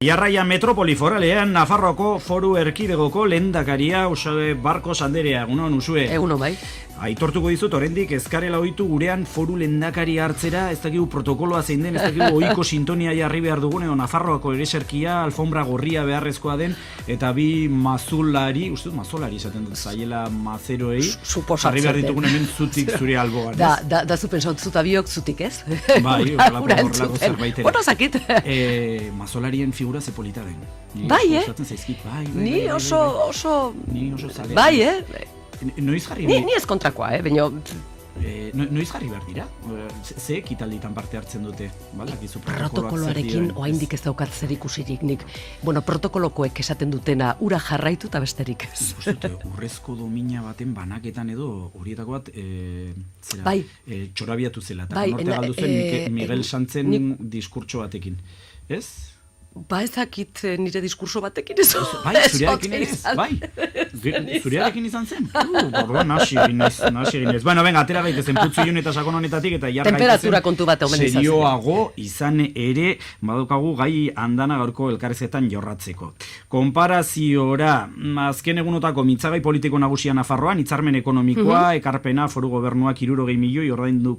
Jarraia metropoli foralean Nafarroako foru erkidegoko lehendakaria Uxode Barkos Anderea, egunon usue. Egunon bai. Aitortuko dizut, oraindik ezkarela ohitu gurean foru lehendakari hartzera, ez dakigu protokoloa zein den, ez dakigu ohiko sintonia jarri behar dugun, edo Nafarroako ereserkia, alfombra gorria beharrezkoa den, eta bi mazulari, uste dut mazolari esaten dut, zaiela mazeroei, jarri behar ditugun hemen zutik zure alboan. Da zu pentsatzen biok zutik, ez? Bai, horrelako zerbait ere. Bueno, zakit. Mazolarien figura ze polita den. Bai, Ni oso zale. Bai, Noiz jarri Ni ez kontrakoa, baina... Noiz jarri behar dira? Ze ekitalditan parte hartzen dute? Protokoloarekin oraindik ez daukat zer ikusirik nik. Bueno, protokolokoek esaten dutena ura jarraitu eta besterik ez. Urrezko domina baten banaketan edo horietako bat txorabiatu zela. Eta norte galdu zen Miguel Santzen diskurtso batekin. Ez? Ba ezakit nire diskurso batekin ez. Bai, zurearekin ez, bai. Zurearekin izan zen. Orduan nasi egin ez. Bueno, venga, atera gaitezen putzu iun eta sakon honetatik eta jarra temperatura kontu bat omen izan zen. Serioago izan ere, badukagu gai andana gaurko elkarrizketan jorratzeko. Konparaziora, azken egunotako mintzagai politiko nagusia Nafarroan, hitzarmen ekonomikoa, ekarpena foru gobernuak 60 milioi ordaindu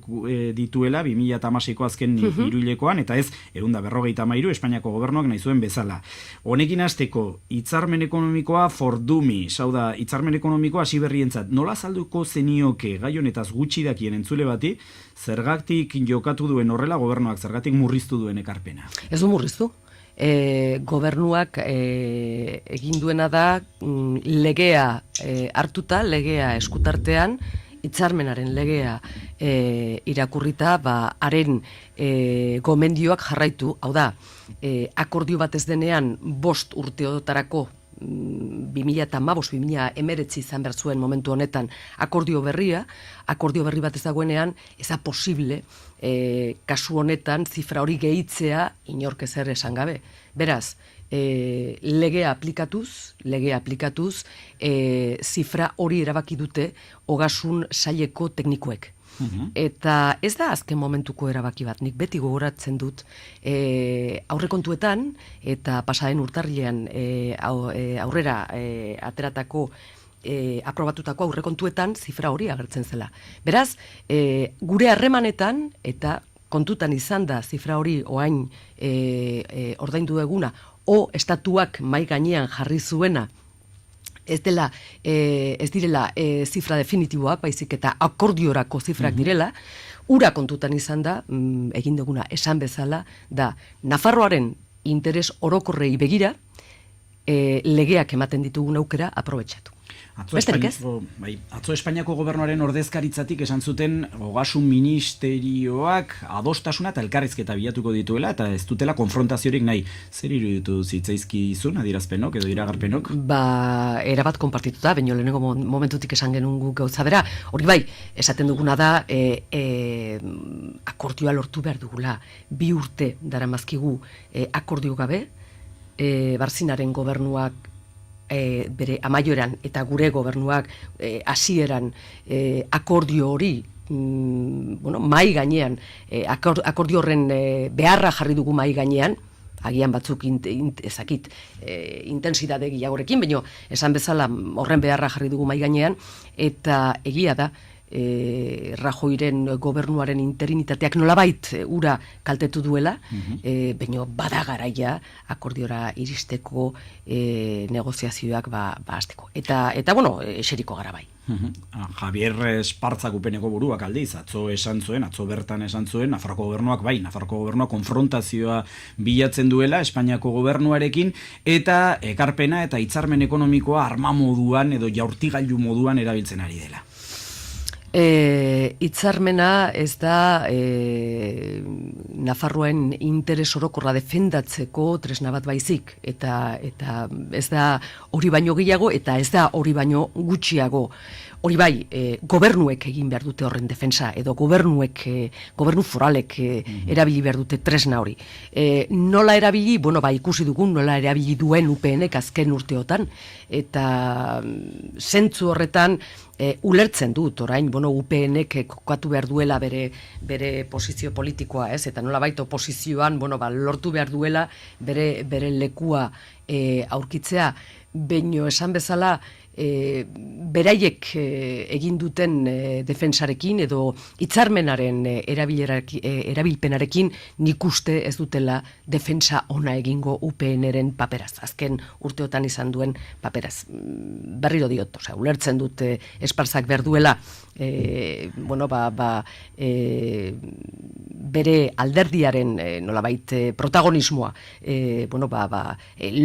dituela 2016ko azken hiruhilekoan, eta ez 153 Espainiako gobernuak nahi zuen bezala. Honekin hasteko, hitzarmen ekonomikoa fordumi, sauda, hitzarmen ekonomikoa hasi berrientzat, nola azalduko zenioke gai honetaz gutxi dakien entzule bati, zergatik jokatu duen horrela gobernuak, zergatik murriztu duen ekarpena? Ez du murriztu. Gobernuak egin duena da legea hartuta, legea eskutartean, hitzarmenaren legea irakurrita, haren gomendioak jarraitu, hau da, akordio bat ez denean 5 urteotarako 2015-2019 izan behar zuen momentu honetan akordio berri bat ez dagoenean, ez da posible kasu honetan zifra hori gehitzea inork ezer esan gabe. Beraz, legea aplikatuz, zifra hori erabaki dute Ogasun Saileko teknikoek. Eta ez da azken momentuko erabaki bat, nik beti gogoratzen dut aurrekontuetan eta pasaden urtarrilean aurrera ateratako aprobatutako aurrekontuetan zifra hori agertzen zela. Beraz, gure harremanetan eta kontutan izan da zifra hori orain ordaindu eguna estatuak mai gainean jarri zuena, ez direla zifra definitiboak, baizik eta akordiorako zifrak direla, ura kontutan izan da, egin duguna esan bezala, da Nafarroaren interes orokorrei begira, legeak ematen ditugun aukera aprobetxatu. Atzo Espainiako gobernuaren ordezkaritzatik esan zuten Ogasun Ministerioak adostasuna eta elkarrizketa bilatuko dituela eta ez dutela konfrontaziorik nahi. Zer iruditu zitzaizkizun adierazpenok edo iragarpenok? Erabat konpartituta, baina lehenengo momentutik esan genuen gauza bera. Hori bai, esaten duguna da akordioa lortu behar dugula. 2 urte daramazkigu akordio gabe, Barzinaren gobernuak bere amaieran eta gure gobernuak hasieran akordio hori mai gainean, akordio horren beharra jarri dugu mai gainean, agian batzuk intensitate gehiagorekin, baina esan bezala horren beharra jarri dugu mai gainean, eta egia da, Rajoyren gobernuaren interinitateak nolabait ura kaltetu duela, baina bada garaia akordiora iristeko negoziazioak hasteko. Eta bueno, eseriko gara bai. Javier Espartzak upeneko buruak aldiz, atzo bertan esan zuen, Nafarroko gobernuak konfrontazioa bilatzen duela Espainiako gobernuarekin, eta ekarpena eta hitzarmen ekonomikoa arma moduan edo jaurtigailu moduan erabiltzen ari dela. Hitzarmena ez da Nafarroen interes orokorra defendatzeko tresna bat baizik, eta ez da hori baino gehiago eta ez da hori baino gutxiago. hori bai, gobernuek egin behar dute horren defensa, edo gobernu foralek erabili behar dute tresna hori. Nola erabili, ikusi dugun nola erabili duen UPNek azken urteotan, eta zentzu horretan ulertzen dut, orain, UPNek kokatu behar duela bere posizio politikoa, ez? Eta nola baita oposizioan, lortu behar duela bere lekua aurkitzea, baino esan bezala, beraiek egin duten defensarekin edo hitzarmenaren erabilpenarekin nik uste ez dutela defensa ona egingo UPNren paperaz, azken urteotan izan duen paperaz. Berriro diot, ulertzen dut Esparzak behar duela bere alderdiaren nolabait protagonismoa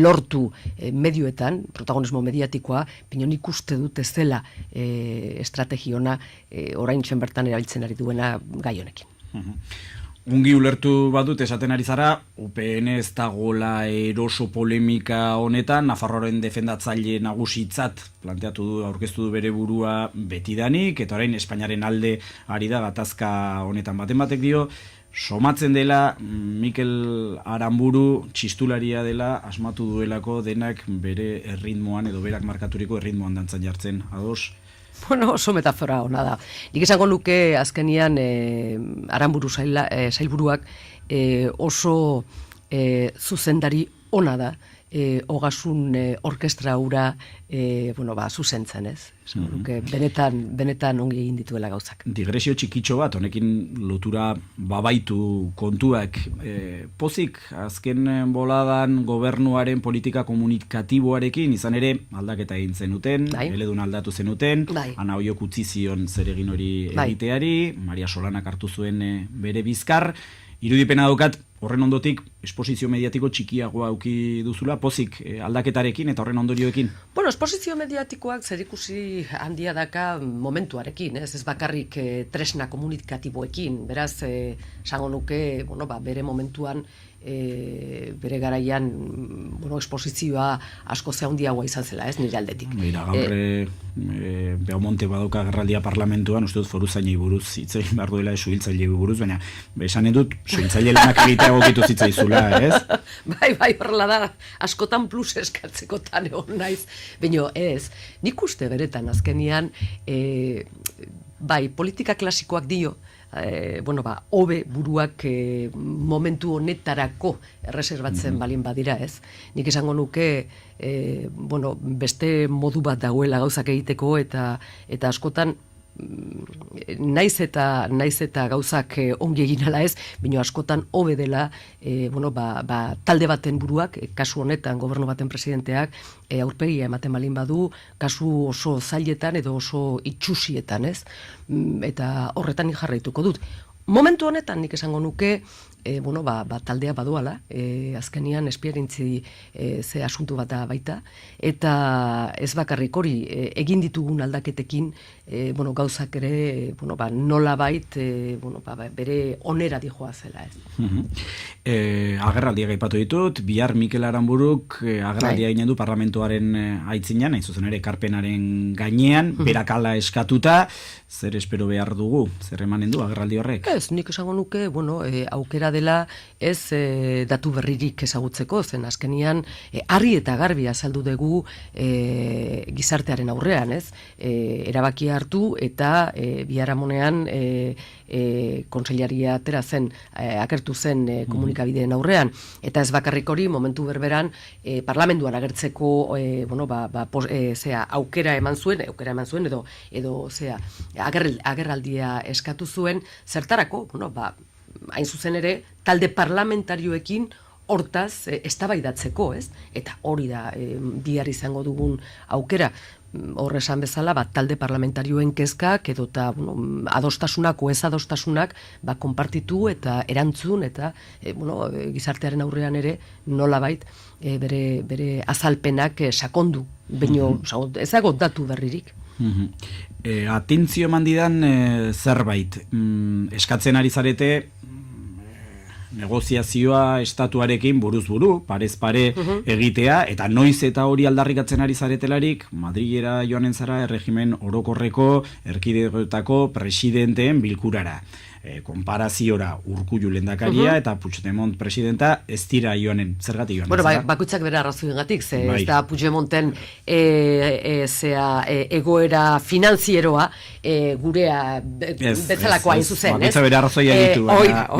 lortu medioetan, protagonismo mediatikoa, nik uste dut ez dela estrategiona orain txen bertan erabiltzen ari duena gai honekin. Ungi ulertu badut esaten ari zara, UPN ez dagoela eroso polemika honetan, Nafarroaren defendatzaile nagusitzat planteatu du, aurkeztu du bere burua betidanik, eta orain Espainiaren alde ari da gatazka honetan batek dio, somatzen dela Mikel Aranburu txistularia dela, asmatu duelako denak bere erritmoan edo berak markaturiko erritmoan dantzan jartzen, ados? Oso metafora ona da. Nik esango nuke azkenian Aranburu sailburuak oso zuzendari ona da, Ogasun orkestra hura zuzentzen, ez? Benetan ongi egin dituela gauzak. Digresio txikitxo bat, honekin lotura babaitu kontuak. Pozik, azken boladan gobernuaren politika komunikatiboarekin, izan ere, aldaketa egin zenuten, eledun aldatu zenuten, Ana Oiok utzi zion zer egin hori egiteari, Maria Solanak hartu zuen bere bizkar, irudipena daukat, horren ondotik, esposizio mediatiko txikiagoa auki duzula, pozik aldaketarekin eta horren ondorioekin? Esposizio mediatikoak zerikusi handia daka momentuarekin, ez bakarrik tresna komunikatiboekin, beraz, esango nuke, bere momentuan, bere garaian esposizioa asko handiagoa izan zela, ez nire aldetik. Gaur Beaumonte badauka agerraldia parlamentuan, uste dut foruzainei buruz hitz egin behar duela suhiltzailei buruz, baina esan edut suhiltzaile lanak egitea egokitu zitzaizula, ez? Bai, horrela da, askotan plus eskatzekotan egon naiz, baina ez, nik uste beretan azkenian, politika klasikoak dio, hobe buruak momentu honetarako erreserbatzen balin badira, ez? Nik esango nuke, beste modu bat dagoela gauzak egiteko eta askotan naiz eta gauzak ongi egin ala ez, baina askotan hobe dela talde baten buruak, kasu honetan gobernu baten presidenteak aurpegia ematen balin badu, kasu oso zailetan edo oso itxusietan, ez? Eta horretan jarraituko dut. Momentu honetan nik esango nuke taldea badoala, azkenian espiarintzi ze asuntu bat da baita, eta ez bakarrik hori egin ditugun aldaketekin gauzak ere nola bait bere onera dijoa zela, ez. Agerraldiak aipatu ditut, bihar Mikel Aranburuk agerraldia egin du parlamentuaren aitzinean, hain zuzen ere ekarpenaren gainean, berakala eskatuta, zer espero behar dugu, zer emanen du agerraldi horrek? Ez, nik esango nuke, aukera dela ez datu berririk ezagutzeko, zen azkenian argi eta garbi azaldu dugu gizartearen aurrean, ez? Erabakia hartu eta biharamonean kontseilaria atera zen, agertu zen komunikabideen aurrean, eta ez bakarrik hori momentu berberan parlamentuan agertzeko aukera eman zuen edo agerraldia eskatu zuen, zertarako, hain zuzen ere, talde parlamentarioekin hortaz eztabaidatzeko, ez? Eta hori da bihar izango dugun aukera. Hor esan bezala, talde parlamentarioen kezkak edo adostasunak o ez adostasunak konpartitu eta erantzun eta gizartearen aurrean ere nolabait bere azalpenak sakondu, baino ez dago datu berririk. Atentzio eman didan zerbait, eskatzen ari zarete negoziazioa estatuarekin buruz buru, parez pare egitea, eta noiz eta hori aldarrikatzen ari zaretelarik, Madrilera joanen zara erregimen orokorreko erkidegoetako presidenteen bilkurara. Konparaziora Urkullu lehendakaria eta Puigdemont presidenta ez dira joanen, zergatik joanen? Bueno, bakoitzak bere arrazoiengatik, ze ez da Puigdemonten egoera finanzieroa gurea bezalakoa hain zuzen, ez? Bakoitza bere arrazoia ditu,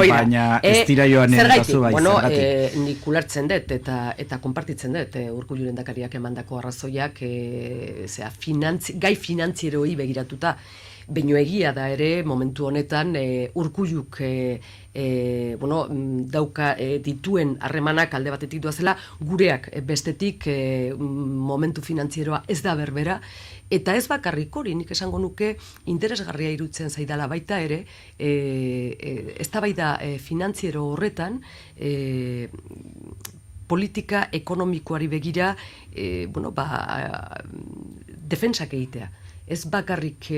baina ez dira joanen kasu bai, zergatik? Nik ulertzen dut eta konpartitzen dut Urkullu lehendakariak emandako arrazoiak gai finantzieroi begiratuta. Baino egia da ere, momentu honetan, Urkulluk dauka dituen harremanak alde batetik doazela, gureak bestetik momentu finantzieroa ez da berbera, eta ez bakarrik hori, nik esango nuke interesgarria irutzen zaidala baita ere, eztabaida finantziero horretan, politika ekonomikoari begira, defentsak egitea. Ez bakarrik,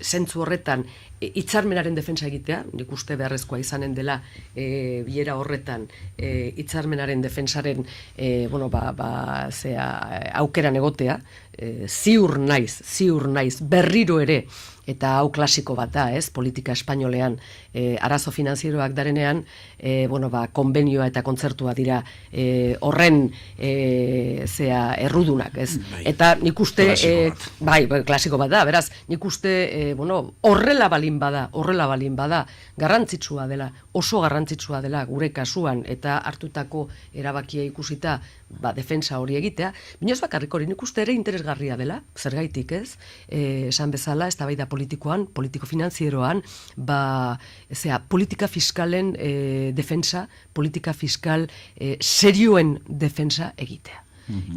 zentzu horretan hitzarmenaren defentsa egitea, nik uste beharrezkoa izanen dela bilera horretan hitzarmenaren defensaren aukeran egotea, ziur naiz, berriro ere, eta hau klasiko bat da, ez, politika espainolean arazo finanzieroak darenean, konbenioa eta kontzertua dira horren errudunak, ez? Eta nik uste, klasiko bat da, beraz, nik uste, horrela balin bada, garrantzitsua dela, oso garrantzitsua dela gure kasuan eta hartutako erabakia ikusita, defensa hori egitea, baina ez bakarrik hori, nik uste ere interesgarria dela, zergaitik ez, esan bezala, eztabaida politikoan, politiko-finanzieroan, politika fiskalen defensa, politika fiskal serioen defensa egitea.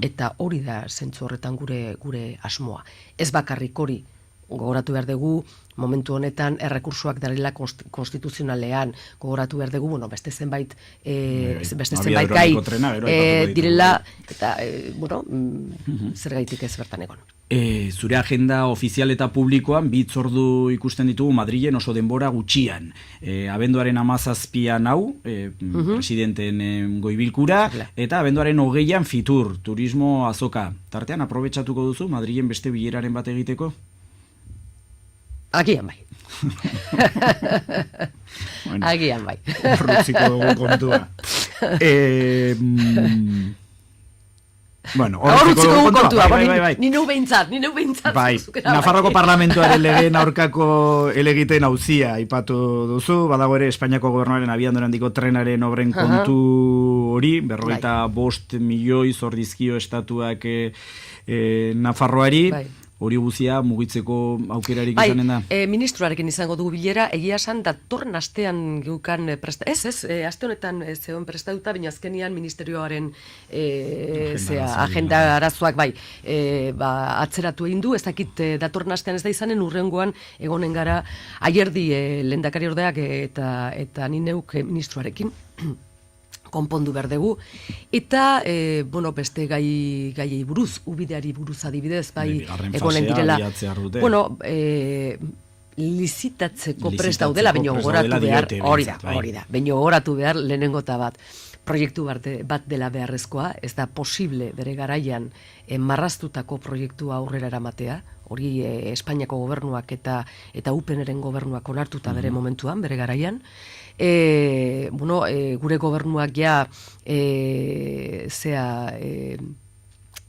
Eta hori da zentzu horretan gure asmoa. Ez bakarrik hori, gogoratu behar dugu, momentu honetan errekursoak darela konstituzionalean, gogoratu behar dugu, beste zenbait gai direla, eta, zergaitik ez bertan egon. Zure agenda ofizial eta publikoan bi hitzordu ikusten ditugu Madrilen oso denbora gutxian. Abenduaren 17an hau, presidenteen goibilkura, eta abenduaren 20an Fitur, turismo azoka. Tartean, aprobetxatuko duzu Madrilen beste bileraren bat egiteko? Agian bai. Agian bai. Horretziko dugu kontua. Horretziko dugu kontua. Ninu behintzat. Nafarroko parlamentuaren legeen aurkako elegiten auzia aipatu duzu, badago ere Espainiako gobernuaren abiadura handiko trenaren obren kontu hori, 45 milioi zor dizkio estatuak Nafarroari. Hori guzia mugitzeko aukerarik izanen da? Ministroarekin izango dugu bilera, egia esan datorren astean geukan aste honetan zegoen prestatuta, baina azkenian ministerioaren agenda arazoak atzeratu egin du, ez dakit datorren astean ez da izanen, urrengoan egonen gara aierdi lehendakari ordeak eta ni neuk ministroarekin konpondu behar dugu, eta beste gaiei buruz, ubideari buruz adibidez, egonen direla, lizitatzeko prest daudela, baina goratu behar, hori da, baina goratu behar lehenengo eta bat, proiektu bat dela beharrezkoa, ez da posible bere garaian marraztutako proiektua aurrera eramatea, hori Espainiako gobernuak eta UPNren gobernuak onartuta bere momentuan, bere garaian, gure gobernuak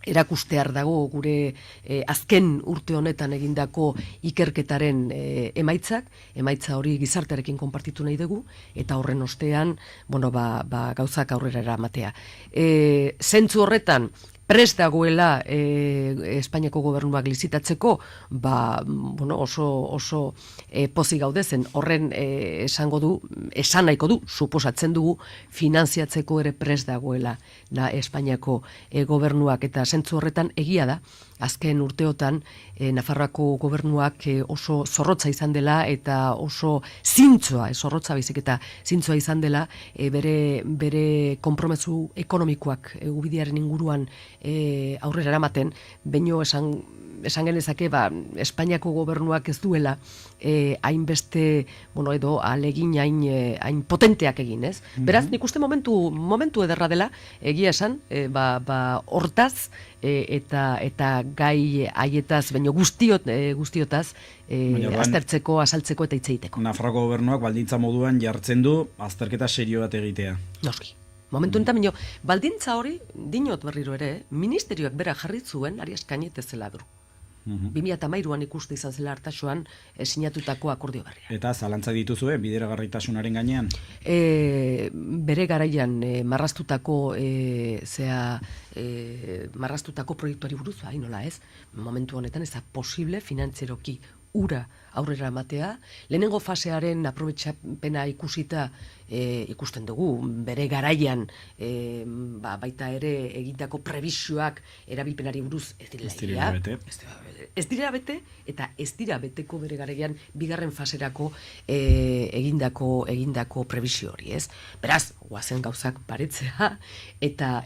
erakustear dago gure azken urte honetan egindako ikerketaren emaitza hori gizartearekin konpartitu nahi dugu, eta horren ostean, gauzak aurrera eramatea. Zentzu horretan, prest dagoela Espainiako gobernuak lizitatzeko, oso pozik gaude zen, horren esan nahiko du, suposatzen dugu, finanziatzeko ere prest dagoela Espainiako gobernuak, eta zentzu horretan egia da, azken urteotan Nafarroako gobernuak oso zorrotza izan dela eta oso zintzoa, zorrotza baizik eta zintzoa izan dela bere konpromezu ekonomikoak ubidearen inguruan aurrera eramaten, baino esan genezake, Espainiako gobernuak ez duela hainbeste, edo alegin hain potenteak egin, ez? Beraz, nik uste momentu ederra dela, egia esan, hortaz, eta gai haietaz, baino guztiotaz, aztertzeko, asaltzeko eta hitz egiteko. Nafarroako gobernuak baldintza moduan jartzen du azterketa serio bat egitea. Noski. Momentu enten, baino, baldintza hori, dinot berriro ere, ministerioak bera jarri zuen, Arias Cañete zela du. 2013an ikuste izan zela Artaxoan sinatutako akordio berria. Eta zalantza dituzue bideragarritasunaren gainean? Bere garaian marraztutako marraztutako proiektuari buruz, nola ez? Momentu honetan ez da posible finantzieroki ura aurrera ematea. Lehenengo fasearen aprobetxapena ikusita ikusten dugu, bere garaian baita ere egindako prebisioak erabilpenari buruz ez direla bete. Ez dira bete, eta ez dira beteko bere garaian bigarren faserako egindako prebisio hori, ez? Beraz, guazen gauzak paretzea, eta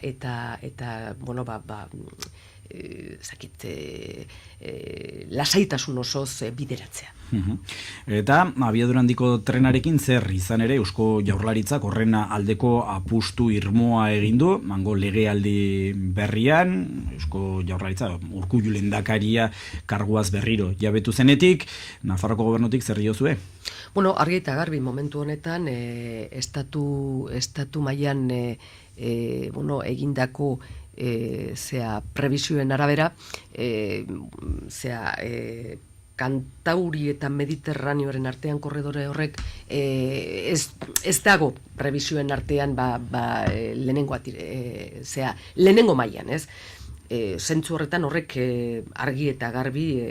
lasaitasun osoz bideratzea. Eta abiadura handiko trenarekin zer izan ere Eusko Jaurlaritzak horrena aldeko apustu irmoa egin du, mango legealdi berrian, Eusko Jaurlaritza Urkullu lehendakaria karguaz berriro jabetu zenetik, Nafarroko gobernutik zer diozue? Argi eta garbi momentu honetan estatu mailan egindako prebisioen arabera, Kantauri eta Mediterraneoaren artean korredore horrek ez dago prebisioen artean lehenengo mailan, ez? Zentzu horretan horrek argi eta garbi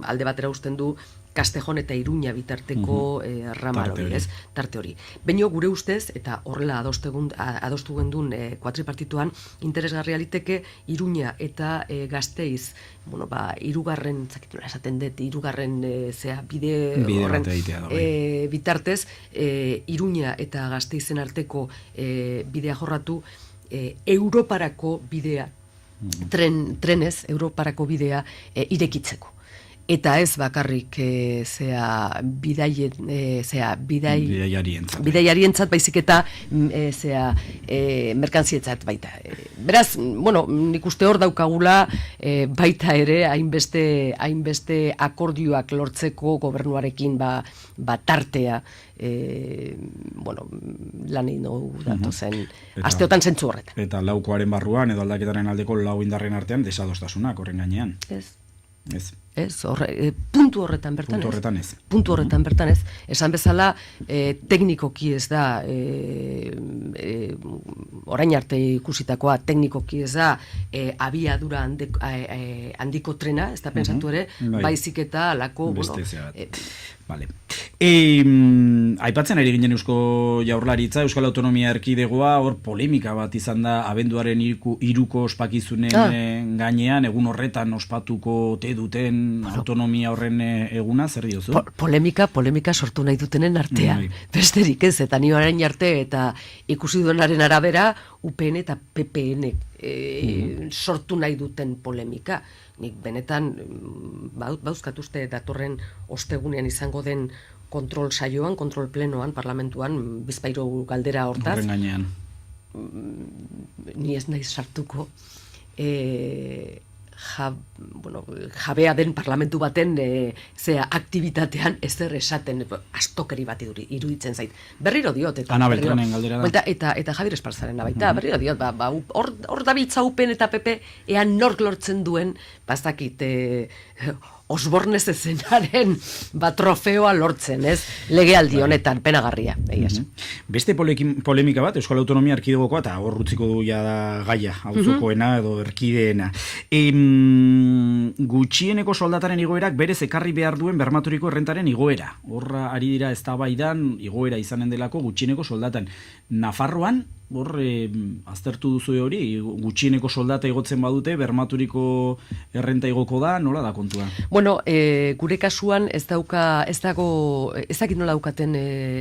alde batera uzten du Kastejon eta Iruña bitarteko ramal hori, ez? Tarte hori. Baina gure ustez, eta horrela adostu gendun kuatripartituan, interesgarria liteke Iruña eta Gasteiz, hirugarren, zakitula esaten dut, hirugarren bide horren bitartez, Iruña eta Gasteizen arteko bidea jorratu, Europarako bidea, trenez, Europarako bidea irekitzeko. Eta ez bakarrik bidaiarientzat baizik eta merkantzietzat baita. Beraz, nik uste hor daukagula baita ere hainbeste akordioak lortzeko gobernuarekin tartea lan egin dugu datozen asteotan zentzu horretan. Eta laukoaren barruan edo aldaketaren aldeko lau indarren artean desadostasunak horren gainean. Puntu horretan bertan ez. Puntu horretan bertan ez. Esan bezala, teknikoki ez da, orain arte ikusitakoa, teknikoki ez da, abiadura handiko trena, ez da pensatu ere, baizik eta alako... Vale. Aipatzen ari ginen Eusko Jaurlaritza, Euskal Autonomia Erkidegoa, hor polemika bat izan da abenduaren 3ko ospakizunen gainean, egun horretan ospatuko ote duten autonomia horren eguna, zer diozu? Polemika sortu nahi dutenen artean. Besterik ez, eta ni orain arte eta ikusi duenaren arabera UPN eta PPN sortu nahi duten polemika. Nik benetan bauzkatuzte datorren ostegunean izango den kontrol saioan, kontrol plenoan, parlamentuan, bizpahiru galdera hortaz. Horren gainean. Ni ez naiz sartuko jabea den parlamentu baten aktibitatean ezer esaten astokeri bat iruditzen zait. Berriro diot. Ana Beltranen galdera da. Eta Javier Esparzaren baita. Berriro diot, hor dabiltza UPN eta PP ean nork lortzen duen, bazakit, Osbornez ezenaren trofeoa lortzen, ez? Legealdi honetan, penagarria. Beste polemika bat, Euskal Autonomia Erkidegokoa, eta hor utziko du ja da gaia, auzokoena edo erkideena. Gutxieneko soldataren igoerak berez ekarri behar duen bermaturiko errentaren igoera. Horra ari dira eztabaidan igoera izanen delako gutxieneko soldatan. Nafarroan hor aztertu duzu hori, gutxieneko soldata igotzen badute, bermaturiko errenta igoko da, nola da kontua? Bueno, gure kasuan ez dakit nola daukaten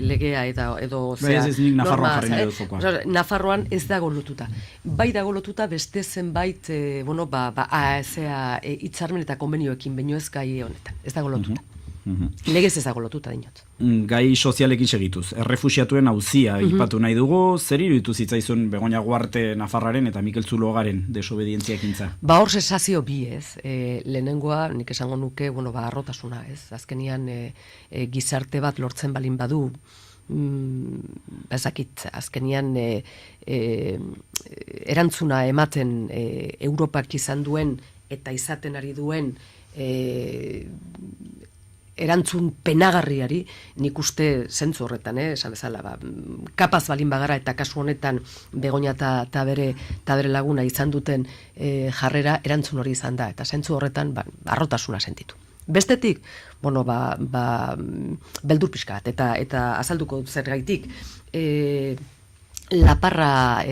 legea edo Ez nik Nafarroan jarri nahi dut fokoa. Nafarroan ez dago lotuta. Bai dago lotuta beste zenbait hitzarmen eta konbenioekin, baino ez gai honetan. Ez dago lotuta. Legez ez dago lotuta dinot. Gai sozialekin segituz. Errefuxiatuen auzia ipatu nahi dugu, zer iruditu zitzaizun Begoña Guarte Nafarraren eta Mikel Zulogaren desobedientziakintza? Hor sensazio bi, ez. Lehenengoa, nik esango nuke, arrotasuna, ez. Azkenian gizarte bat lortzen balin badu, bezakit, azkenian erantzuna ematen Europak izan duen eta izaten ari duen erantzun penagarriari, nik uste zentzu horretan, esan bezala, kapaz balin bagara eta kasu honetan Begoña eta bere laguna izan duten jarrera erantzun hori izan da, eta zentzu horretan arrotasuna sentitu. Bestetik, beldur pixka bat, eta azalduko zergaitik, Laparra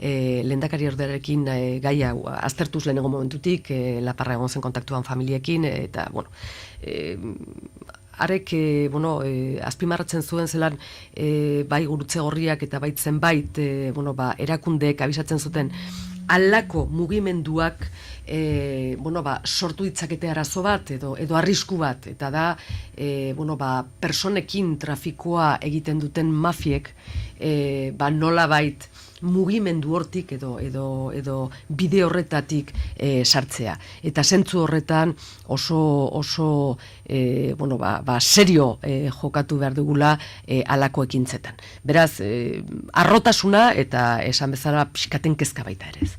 lehendakari ordearekin gaia aztertuz lehenengo momentutik, Laparra egon zen kontaktuan familiekin, eta, arek, azpimarratzen zuen zelan, bai Gurutze Gorriak eta bai zenbait, erakundeek abisatzen zuten, halako mugimenduak sortu ditzakete arazo bat edo arrisku bat, eta da personekin trafikoa egiten duten mafiek nolabait mugimendu hortik edo bide horretatik sartzea. Eta zentzu horretan oso serio jokatu behar dugula halako ekintzetan. Beraz, arrotasuna eta esan bezala pixkaten kezka baita ere ez.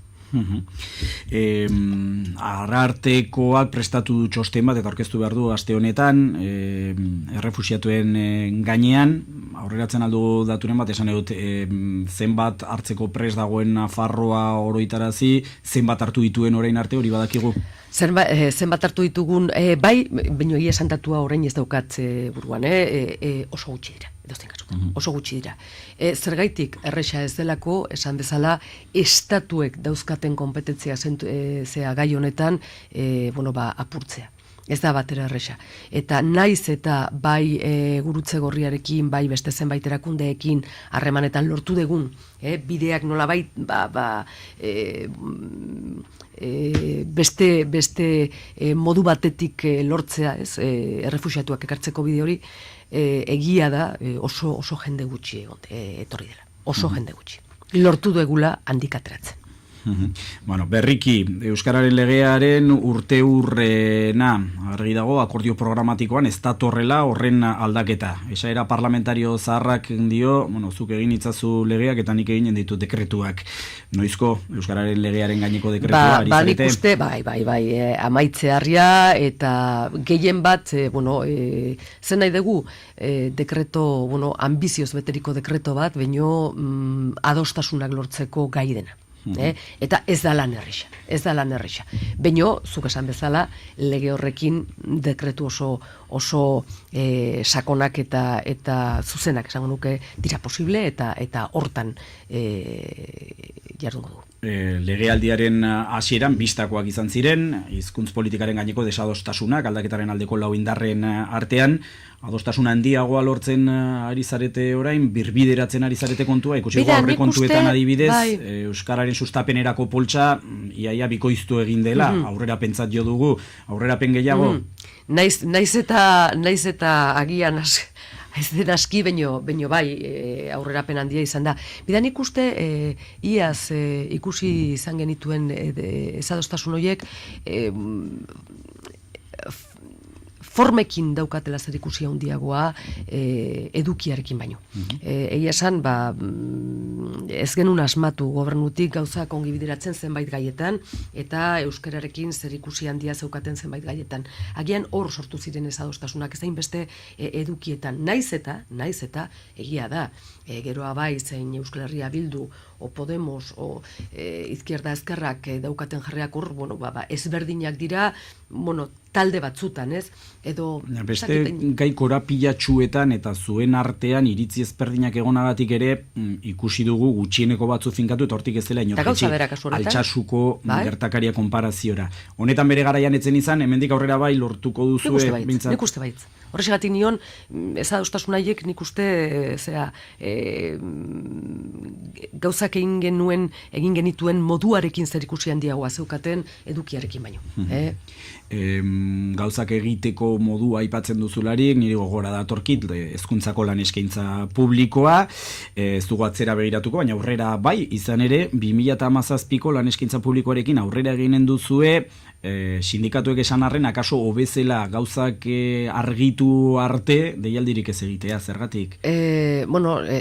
Arartekoak prestatu du txosten bat eta aurkeztu behar du aste honetan errefuxiatuen gainean, aurreratzen aldu daturen bat esan edut zenbat hartzeko prest dagoen Nafarroa oroitarazi, zenbat hartu dituen orain arte hori badakigu? Zenbat hartu ditugun, bai, baino egia esan datua orain ez daukat buruan, oso gutxi dira. Oso gutxi dira. Zergaitik erresa ez delako, esan bezala, estatuek dauzkaten kompetentzia zea gai honetan apurtzea. Ez da batera erresa. Eta naiz eta bai Gurutze Gorriarekin, bai beste zenbait erakundeekin harremanetan lortu dugun, bideak nolabait beste modu batetik lortzea, errefuxiatuak ekartzeko bide hori, egia da oso jende gutxi etorri dela. Oso jende gutxi. Lortu dugula handik ateratzen. Berriki, Euskararen legearen urteurrena argi dago, akordio programatikoan ez datorrela horren aldaketa. Esaera parlamentario zaharrak dio, zuk egin itzazu legeak eta nik eginen ditu dekretuak. Noizko Euskararen legearen gaineko dekretua? Nik uste, bai, amaitzearria eta gehien bat, zen nahi dugu, dekreto, ambizioz beteriko dekreto bat, baino adostasunak lortzeko gai dena. Eta ez da lan errisa. Baino, zuk esan bezala, lege horrekin dekretu oso sakonak eta zuzenak esango nuke dira posible eta hortan jardungo dugu. Legealdiaren hasieran bistakoak izan ziren, hizkuntz politikaren gaineko desadostasunak, aldaketaren aldeko lau indarren artean, adostasun handiagoa lortzen ari zarete orain, birbideratzen ari zarete kontua, ikusi aurre kontuetan adibidez, Euskararen sustapenerako poltsa, iaia bikoiztu egin dela, aurrera pentsat jo dugu, aurrerapen gehiago? Naiz eta agian ez den aski, baino bai, aurrerapen handia izan da. Bidan ikuste, iaz ikusi izan genituen ezadostasun horiek, formekin daukatela zer ikusi handiagoa edukiarekin baino. Egia esan, ez genuen asmatu gobernutik gauzak ongi bideratzen zenbait gaietan, eta euskararekin zer ikusi handia zeukaten zenbait gaietan. Agian hor sortu ziren ezadostasunak, ezain beste edukietan. Naiz eta, egia da, geroa bai zein Euskal Herria Bildu, o Podemos, o Izquierda Ezkerrak daukaten jarriak hor, ezberdinak dira, talde batzutan, ez? Edo... Beste gai korapilatsuetan eta zuen artean iritzi ezberdinak egonagatik ere ikusi dugu gutxieneko batzu finkatu eta hortik ez dela inorketxi Altsasuko gertakaria konparaziora. Honetan bere garaian etzen izan, hemendik aurrera bai lortuko duzue. Nik uste baitz. Horrexegatik nion, ezadostasun haiek nik uste, gauzak egin genituen moduarekin zer ikusi handiagoa zeukaten edukiarekin baino. Gauzak egiteko modua aipatzen duzularik, niri gogora datorkit, hezkuntzako lan eskaintza publikoa, ez dugu atzera begiratuko, baina aurrera bai, izan ere, 2017ko lan eskaintza publikoarekin aurrera eginen duzue, sindikatuek esan arren, akaso hobezela gauzak argitu arte, deialdirik ez egitea, zergatik?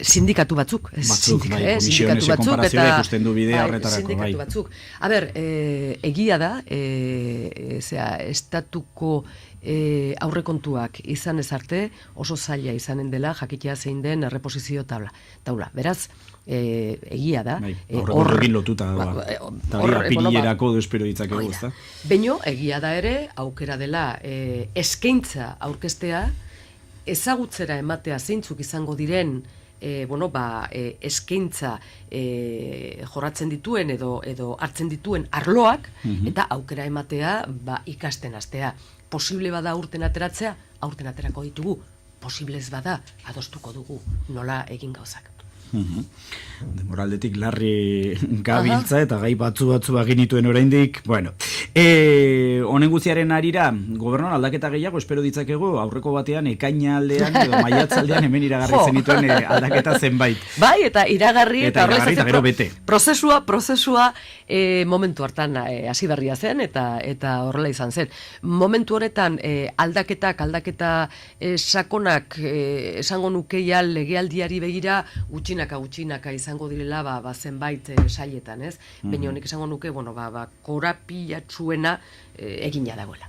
Sindikatu batzuk. Komisionese konparazioa ikusten du bidea horretarako. Sindikatu batzuk. Egia da, estatuko aurrekontuak izan ez arte, oso zaila izanen dela jakitea zein den erreposizio taula. Beraz, egia da. Horrekin lotuta da. Apirilerako espero ditzakegu, ezta? Baina, egia da ere, aukera dela eskaintza aurkeztea, ezagutzera ematea zeintzuk izango diren eskaintza jorratzen dituen edo hartzen dituen arloak, eta aukera ematea ikasten hastea. Posible bada aurten ateratzea, aurten aterako ditugu. Posible ez bada, adostuko dugu nola egin gauzak. Demoraldetik larri gabiltza eta gai batzu baginituen oraindik. Bueno, honen guztiaren arira, gobernuan aldaketa gehiago espero ditzakegu, aurreko batean ekaina aldean edo maiatzaldean hemen iragarri zenituen aldaketa zenbait. Bai, eta iragarri eta gero bete. Prozesua momentu hartan hasi berria zen eta horrela izan zen. Momentu honetan aldaketa sakonak esango nukeia legealdiari begira gutxinaka izango direla zenbait sailetan, ez? Baina honek esango nuke, korapilatsuena egina dagoela.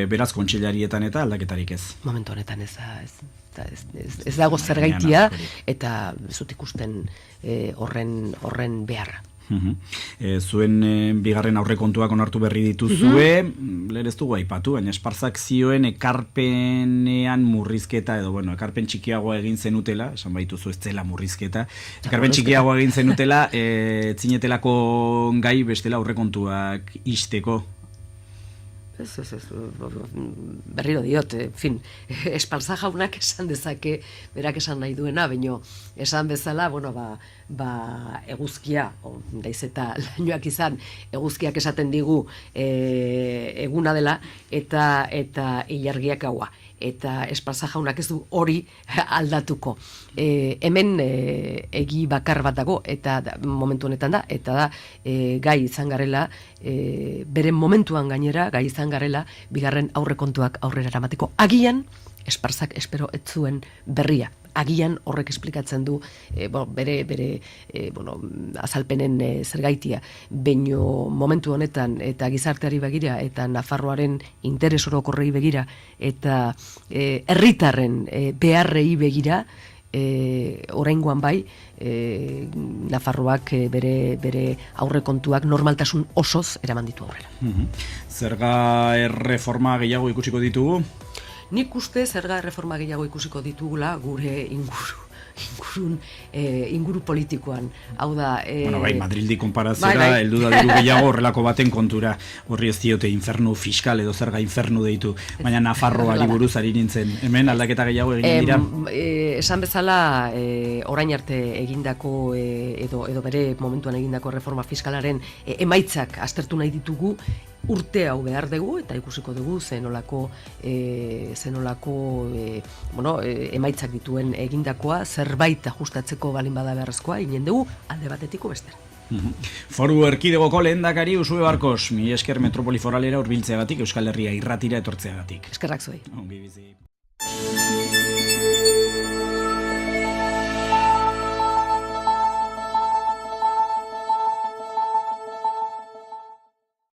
Beraz, kontseilarietan eta aldaketarik ez? Momentu honetan ez dago zergaitia eta zut ikusten horren beharra. Zuen bigarren aurrekontuak onartu berri dituzue, lehen ez dugu aipatu, baina esparzak zioen ekarpenean murrizketa edo, ekarpen txikiagoa egin zenutela, esan baituzu ez zela murrizketa, ekarpen txikiagoa egin zenutela, zinetelako gai bestela aurrekontuak isteko. Ez, berriro diot, espalza jaunak esan dezake, berak esan nahi duena, baina esan bezala, eguzkia, daiz eta lainoak izan, eguzkiak esaten digu eguna dela, eta ilargiak gaua. Eta espalza jaunak ez du hori aldatuko. Hemen egi bakar bat dago, eta momentu honetan da, eta da gai izan garela, beren momentuan gainera, gai izan garela, bigarren aurrekontuak aurrera eramateko. Agian, esparzak espero ez zuen berria. Agian horrek esplikatzen du bere azalpenen zergaitia, baino momentu honetan eta gizarteari begira eta Nafarroaren interes orokorrei begira eta herritarren beharrei begira, oraingoan bai, Nafarroak bere aurrekontuak normaltasun osoz eraman ditu aurrera. Zerga erreforma gehiago ikusiko ditugu? Nik uste zerga erreforma gehiago ikusiko ditugula gure inguru politikoan. Hau da... Madrildi konparazioa, heldu da diru gehiago horrelako baten kontura. Horri ez diote infernu fiskal edo zerga infernu deitu. Baina Nafarroari buruz ari nintzen. Hemen aldaketa gehiago egin dira? Esan bezala, orain arte egindako edo bere momentuan egindako reforma fiskalaren emaitzak aztertu nahi ditugu, urte hau behar dugu eta ikusiko dugu zenolako emaitzak dituen egindakoa, zerbait ajustatzeko balin bada beharrezkoa, inen dugu alde batetiko bestera. Foru Erkidegoko lehendakari Usue Barkos, mi esker metropoli foralera hurbiltzeagatik, Euskal Herria irratira etortzeagatik. Eskerrak zuei. Ongi bizi.